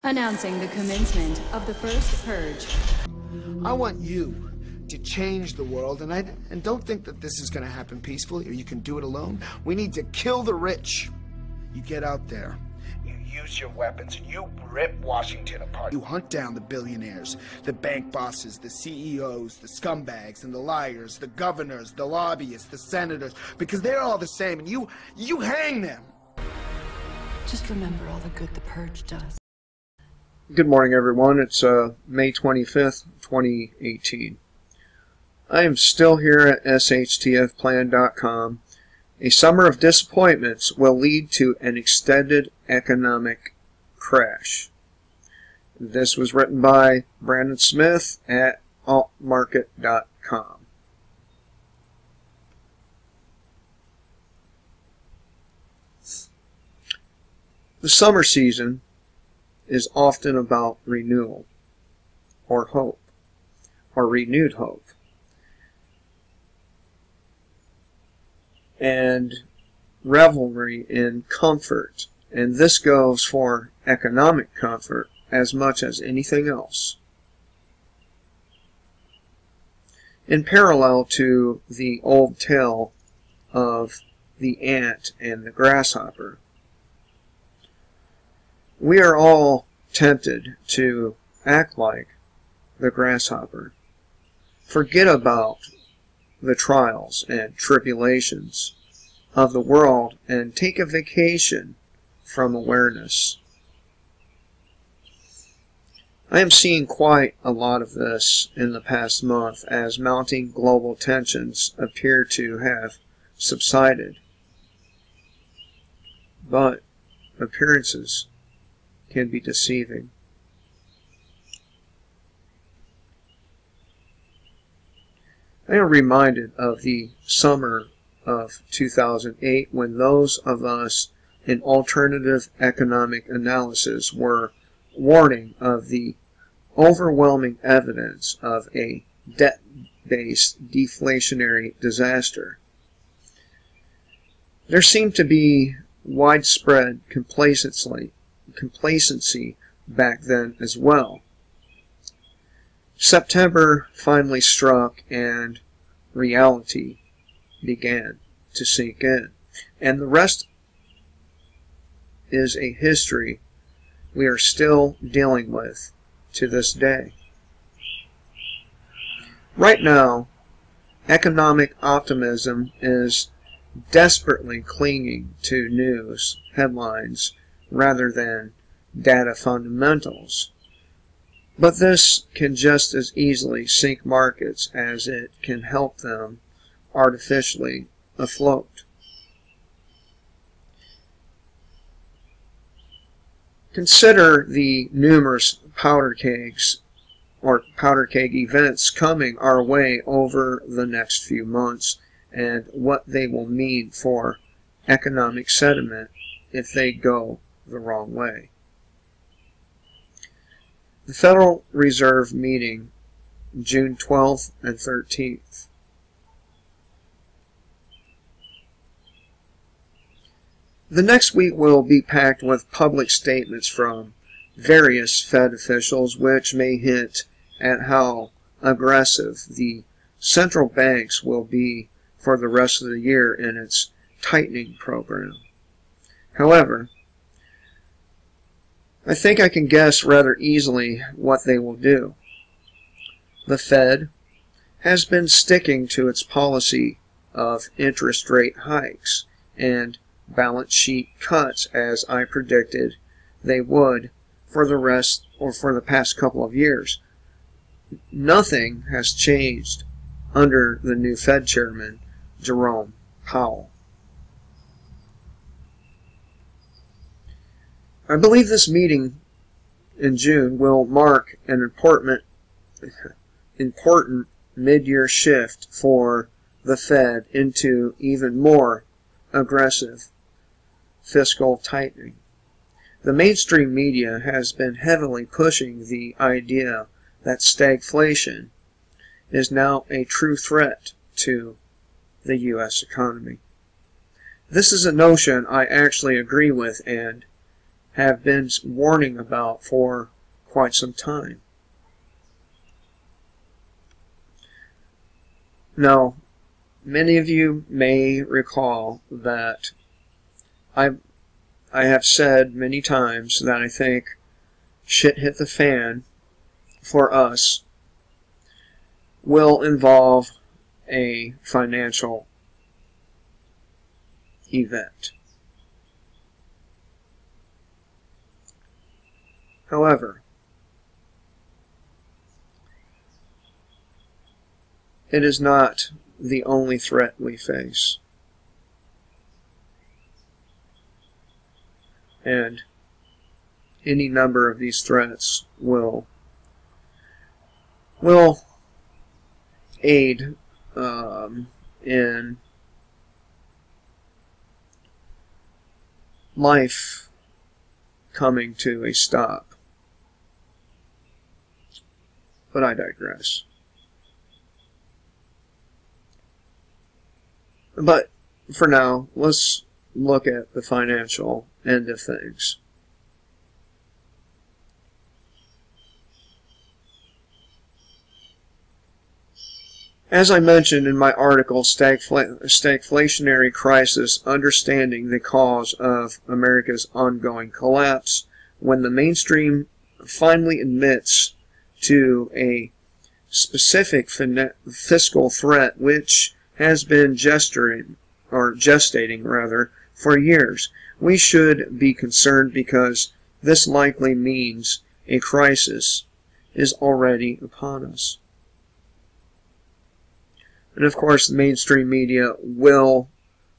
Announcing the commencement of the first purge. I want you to change the world, and don't think that this is going to happen peacefully or you can do it alone. We need to kill the rich. You get out there, you use your weapons, and you rip Washington apart. You hunt down the billionaires, the bank bosses, the CEOs, the scumbags and the liars, the governors, the lobbyists, the senators, because they're all the same, and you hang them. Just remember all the good the purge does. Good morning, everyone. It's May 25th, 2018. I am still here at shtfplan.com. A summer of disappointments will lead to an extended economic crash. This was written by Brandon Smith at altmarket.com. The summer season is often about renewal, or hope, or renewed hope. And revelry in comfort, and this goes for economic comfort as much as anything else. In parallel to the old tale of the ant and the grasshopper, we are all tempted to act like the grasshopper, forget about the trials and tribulations of the world, and take a vacation from awareness. I am seeing quite a lot of this in the past month as mounting global tensions appear to have subsided. But appearances can be deceiving. I am reminded of the summer of 2008 when those of us in alternative economic analysis were warning of the overwhelming evidence of a debt-based deflationary disaster. There seemed to be widespread complacency back then as well. September finally struck and reality began to sink in. And the rest is a history we are still dealing with to this day. Right now, economic optimism is desperately clinging to news headlines rather than data fundamentals. But this can just as easily sink markets as it can help them artificially afloat. Consider the numerous powder keg events coming our way over the next few months and what they will mean for economic sentiment if they go the wrong way. The Federal Reserve meeting June 12th and 13th. The next week will be packed with public statements from various Fed officials which may hint at how aggressive the central banks will be for the rest of the year in its tightening program. However, I think I can guess rather easily what they will do. The Fed has been sticking to its policy of interest rate hikes and balance sheet cuts as I predicted they would for the past couple of years. Nothing has changed under the new Fed chairman, Jerome Powell. I believe this meeting in June will mark an important mid-year shift for the Fed into even more aggressive fiscal tightening. The mainstream media has been heavily pushing the idea that stagflation is now a true threat to the U.S. economy. This is a notion I actually agree with and have been warning about for quite some time. Now, many of you may recall that I have said many times that I think shit hit the fan for us will involve a financial event. However, it is not the only threat we face. And any number of these threats will aid in life coming to a stop. But I digress. But for now, let's look at the financial end of things. As I mentioned in my article, Stagflationary Crisis, Understanding the Cause of America's Ongoing Collapse, when the mainstream finally admits to a specific fiscal threat which has been gestating for years, we should be concerned because this likely means a crisis is already upon us. And of course, the mainstream media will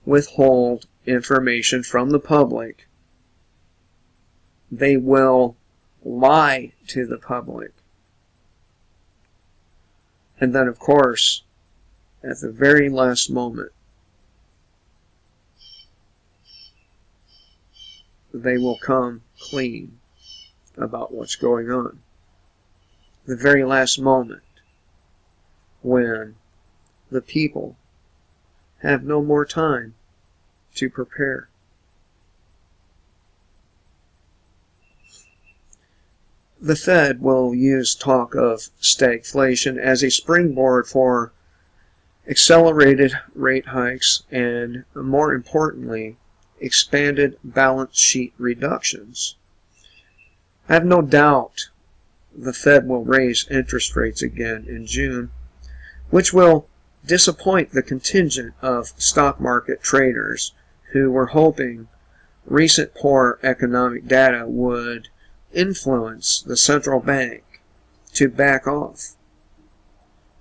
withhold information from the public. They will lie to the public. And then, of course, at the very last moment, they will come clean about what's going on. The very last moment, when the people have no more time to prepare. The Fed will use talk of stagflation as a springboard for accelerated rate hikes and, more importantly, expanded balance sheet reductions. I have no doubt the Fed will raise interest rates again in June, which will disappoint the contingent of stock market traders who were hoping recent poor economic data would influence the central bank to back off.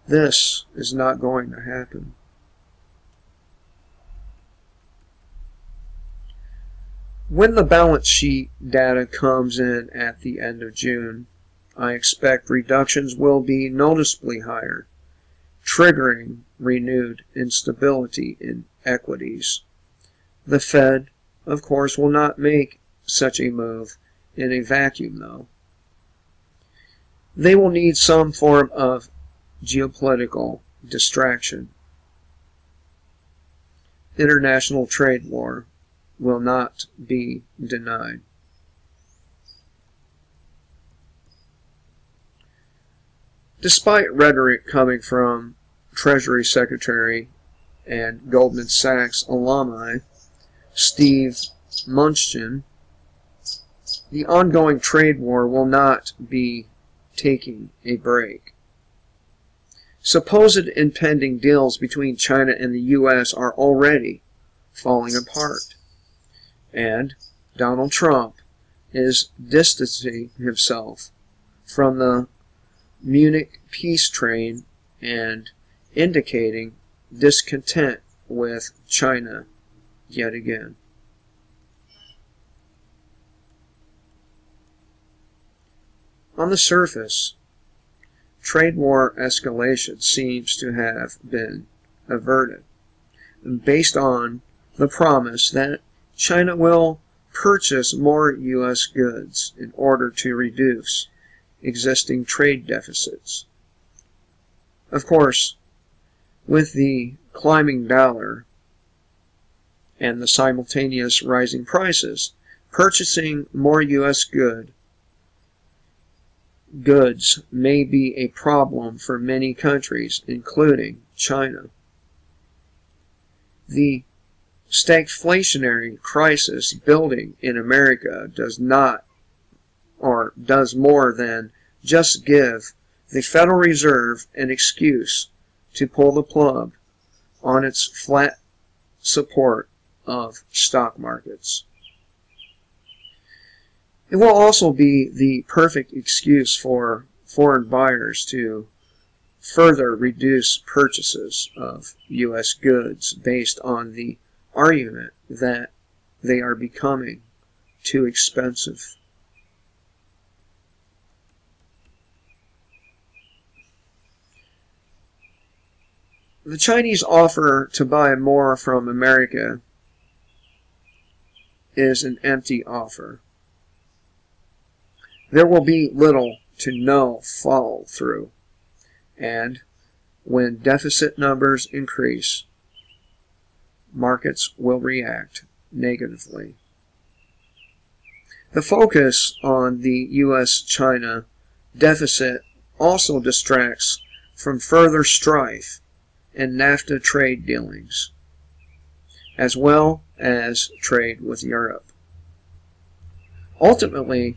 This is not going to happen. When the balance sheet data comes in at the end of June, I expect reductions will be noticeably higher, triggering renewed instability in equities. The Fed, of course, will not make such a move in a vacuum, though. They will need some form of geopolitical distraction. International trade war will not be denied. Despite rhetoric coming from Treasury Secretary and Goldman Sachs alumni Steve Mnuchin, the ongoing trade war will not be taking a break. Supposed impending deals between China and the U.S. are already falling apart, and Donald Trump is distancing himself from the Munich peace train and indicating discontent with China yet again. On the surface, trade war escalation seems to have been averted, based on the promise that China will purchase more U.S. goods in order to reduce existing trade deficits. Of course, with the climbing dollar and the simultaneous rising prices, Purchasing more U.S. goods may be a problem for many countries, including China. The stagflationary crisis building in America does more than just give the Federal Reserve an excuse to pull the plug on its flat support of stock markets. It will also be the perfect excuse for foreign buyers to further reduce purchases of U.S. goods based on the argument that they are becoming too expensive. The Chinese offer to buy more from America is an empty offer. There will be little to no follow-through, and when deficit numbers increase, markets will react negatively. The focus on the U.S.-China deficit also distracts from further strife and NAFTA trade dealings, as well as trade with Europe. Ultimately,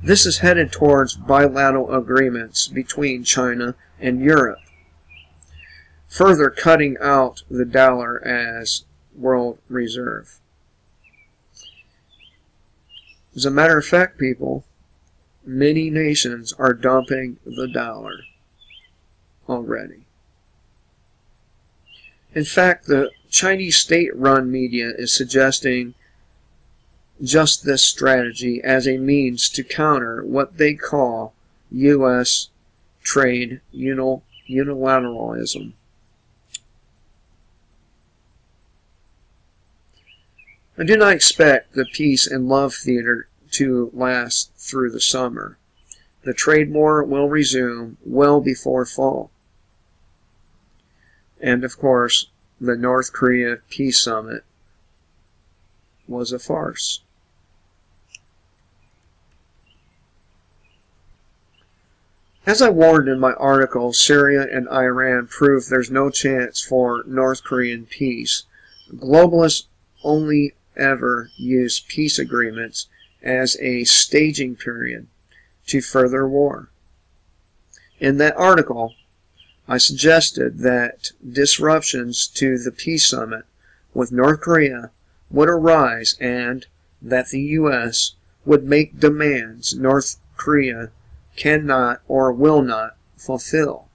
this is headed towards bilateral agreements between China and Europe, further cutting out the dollar as world reserve. As a matter of fact, people, many nations are dumping the dollar already. In fact, the Chinese state-run media is suggesting just this strategy as a means to counter what they call U.S. trade unilateralism. I do not expect the peace and love theater to last through the summer. The trade war will resume well before fall. And of course, the North Korea Peace Summit was a farce. As I warned in my article, Syria and Iran prove there's no chance for North Korean peace. Globalists only ever use peace agreements as a staging period to further war. In that article, I suggested that disruptions to the peace summit with North Korea would arise and that the U.S. would make demands North Korea cannot or will not fulfill.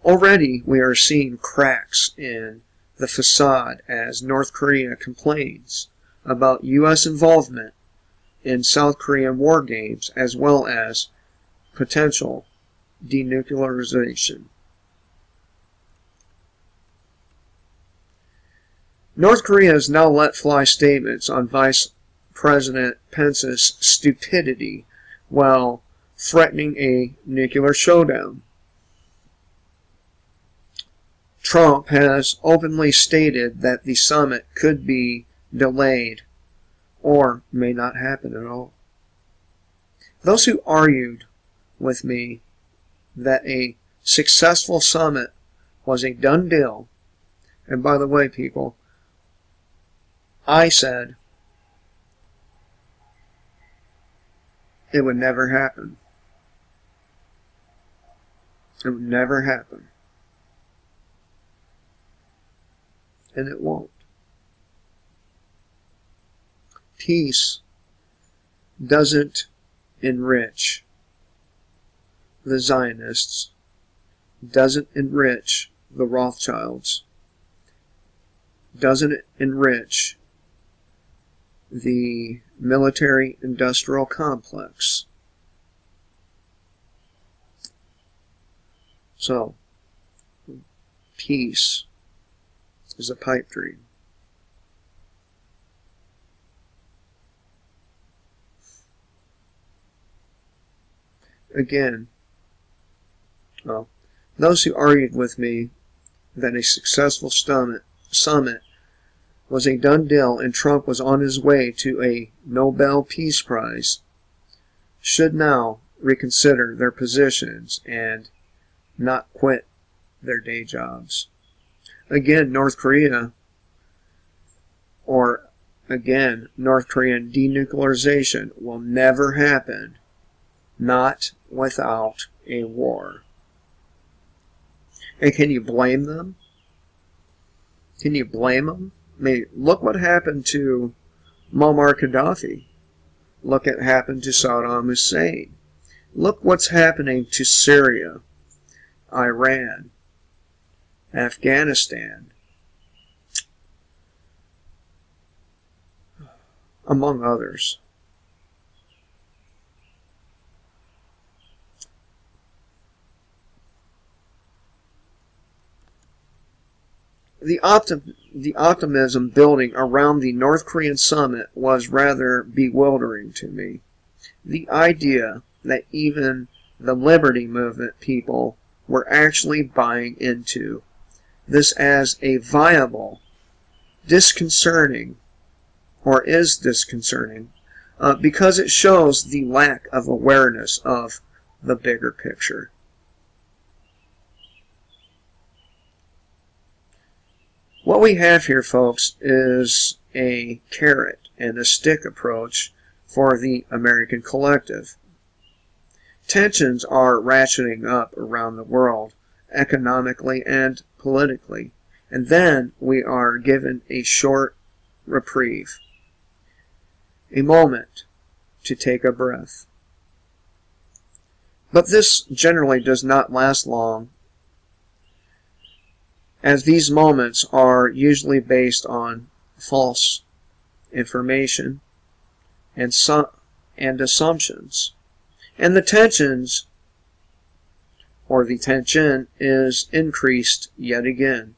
Already we are seeing cracks in the facade as North Korea complains about U.S. involvement in South Korean war games as well as potential denuclearization. North Korea has now let fly statements on Vice President Pence's stupidity while threatening a nuclear showdown. Trump has openly stated that the summit could be delayed or may not happen at all. Those who argued with me that a successful summit was a done deal, and by the way, people, I said it would never happen. It would never happen. And it won't. Peace doesn't enrich the Zionists, doesn't enrich the Rothschilds, doesn't enrich the military-industrial complex. So, peace is a pipe dream. Again, well, those who argued with me that a successful summit was a done deal and Trump was on his way to a Nobel Peace Prize, should now reconsider their positions and not quit their day jobs. Again, North Korean denuclearization will never happen, not without a war. And can you blame them? Can you blame them? I mean, look what happened to Muammar Gaddafi. Look what happened to Saddam Hussein. Look what's happening to Syria, Iran, Afghanistan, among others. The optimism building around the North Korean summit was rather bewildering to me. The idea that even the Liberty Movement people were actually buying into this as a viable, disconcerting, because it shows the lack of awareness of the bigger picture. What we have here, folks, is a carrot and a stick approach for the American collective. Tensions are ratcheting up around the world, economically and politically, and then we are given a short reprieve, a moment to take a breath. But this generally does not last long, as these moments are usually based on false information and assumptions. And the tensions, or the tension, is increased yet again.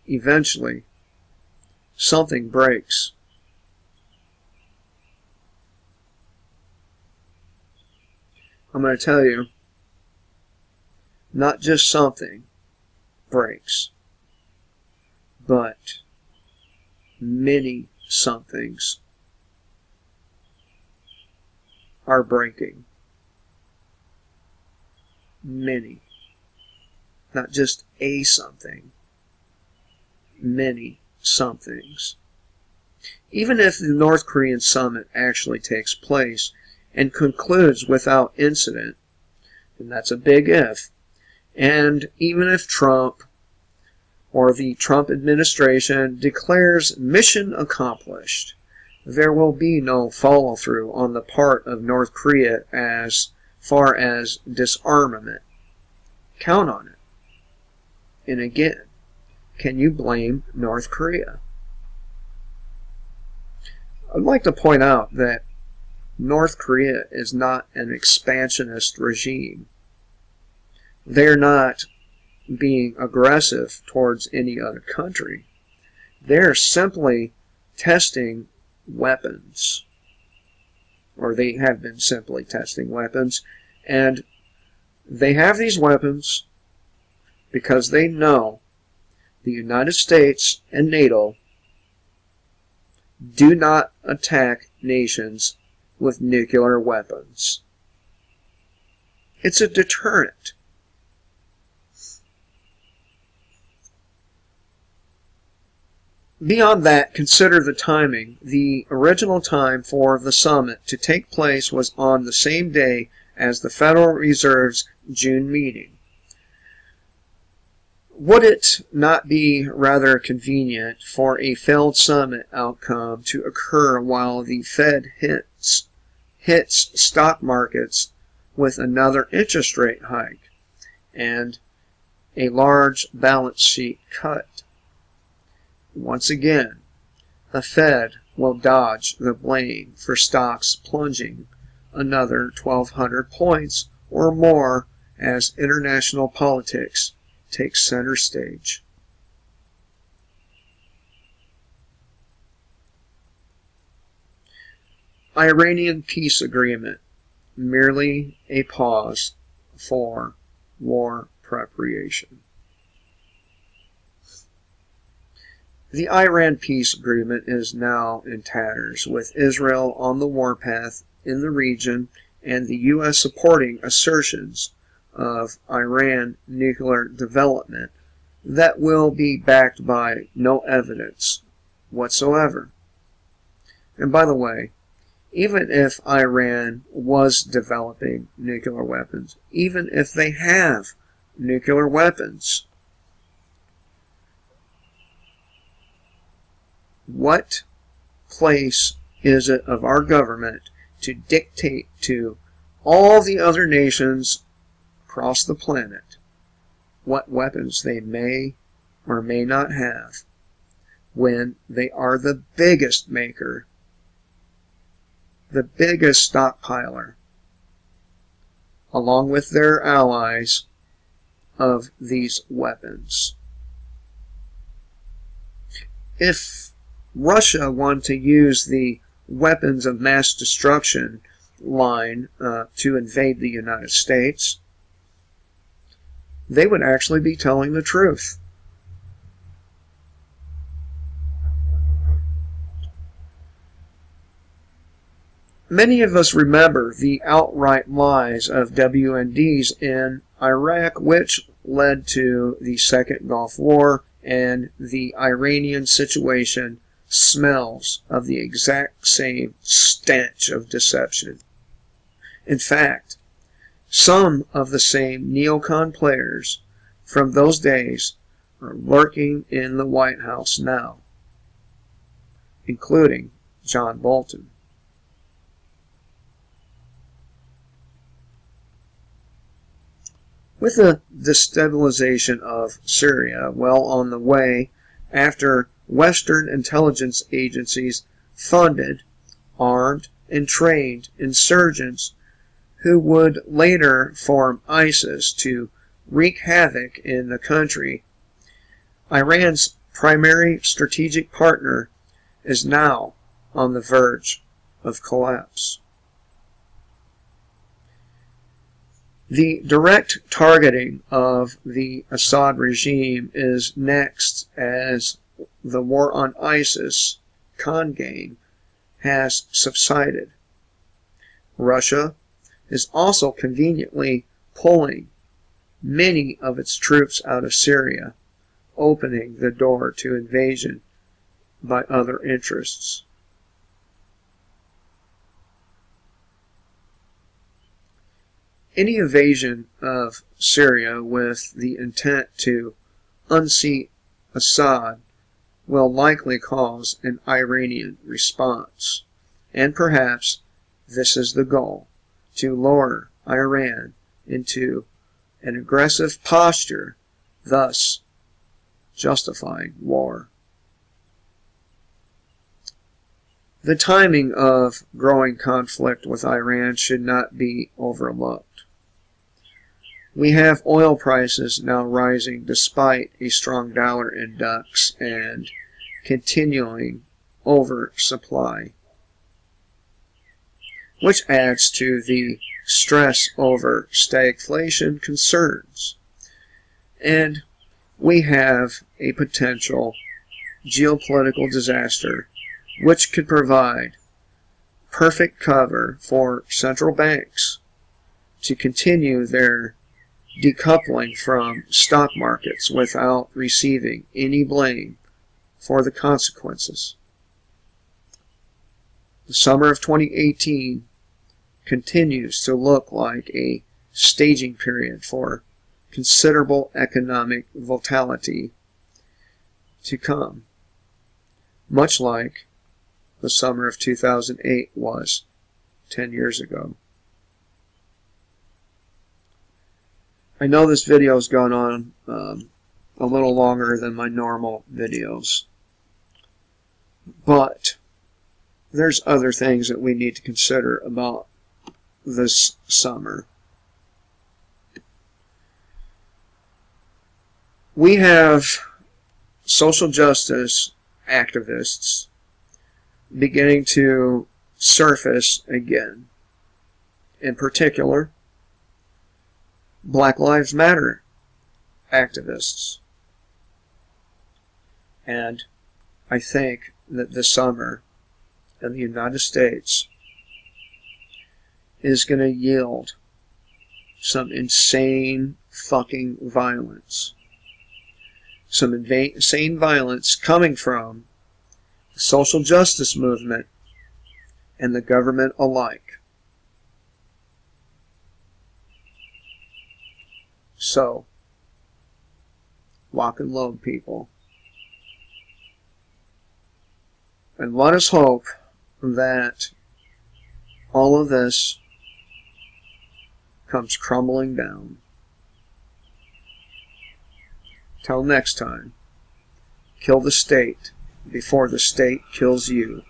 Eventually, something breaks. I'm going to tell you, not just something breaks, but many somethings are breaking. Many. Not just a something. Many somethings. Even if the North Korean summit actually takes place and concludes without incident, and that's a big if, and even if Trump or the Trump administration declares mission accomplished, there will be no follow-through on the part of North Korea as far as disarmament. Count on it. And again, can you blame North Korea? I'd like to point out that North Korea is not an expansionist regime. They're not being aggressive towards any other country. They're simply testing weapons, or they have been simply testing weapons, and they have these weapons because they know the United States and NATO do not attack nations with nuclear weapons. It's a deterrent. Beyond that, consider the timing. The original time for the summit to take place was on the same day as the Federal Reserve's June meeting. Would it not be rather convenient for a failed summit outcome to occur while the Fed hits stock markets with another interest rate hike and a large balance sheet cut? Once again, the Fed will dodge the blame for stocks plunging another 1,200 points or more as international politics takes center stage. Iranian peace agreement, merely a pause for war preparation. The Iran peace agreement is now in tatters, with Israel on the warpath in the region and the U.S. supporting assertions of Iran nuclear development that will be backed by no evidence whatsoever. And by the way, even if Iran was developing nuclear weapons, even if they have nuclear weapons, what place is it of our government to dictate to all the other nations across the planet what weapons they may or may not have when they are the biggest maker, the biggest stockpiler, along with their allies, of these weapons? If Russia wanted to use the weapons of mass destruction line to invade the United States, they would actually be telling the truth. Many of us remember the outright lies of WMDs in Iraq, which led to the Second Gulf War, and the Iranian situation smells of the exact same stench of deception. In fact, some of the same neocon players from those days are lurking in the White House now, including John Bolton. With the destabilization of Syria well on the way, after Western intelligence agencies funded, armed, and trained insurgents who would later form ISIS to wreak havoc in the country, Iran's primary strategic partner is now on the verge of collapse. The direct targeting of the Assad regime is next, as the war on ISIS con game has subsided. Russia is also conveniently pulling many of its troops out of Syria, opening the door to invasion by other interests. Any invasion of Syria with the intent to unseat Assad will likely cause an Iranian response, and perhaps this is the goal, to lure Iran into an aggressive posture, thus justifying war. The timing of growing conflict with Iran should not be overlooked. We have oil prices now rising despite a strong dollar index and continuing oversupply, which adds to the stress over stagflation concerns. And we have a potential geopolitical disaster which could provide perfect cover for central banks to continue their decoupling from stock markets without receiving any blame for the consequences. The summer of 2018 continues to look like a staging period for considerable economic volatility to come, much like the summer of 2008 was 10 years ago. I know this video has gone on a little longer than my normal videos, but there's other things that we need to consider about this summer. We have social justice activists beginning to surface again. In particular, Black Lives Matter activists. And I think that this summer in the United States is going to yield some insane fucking violence. Some insane violence coming from the social justice movement and the government alike. So, lock and load, people. And let us hope that all of this comes crumbling down. Till next time, kill the state before the state kills you.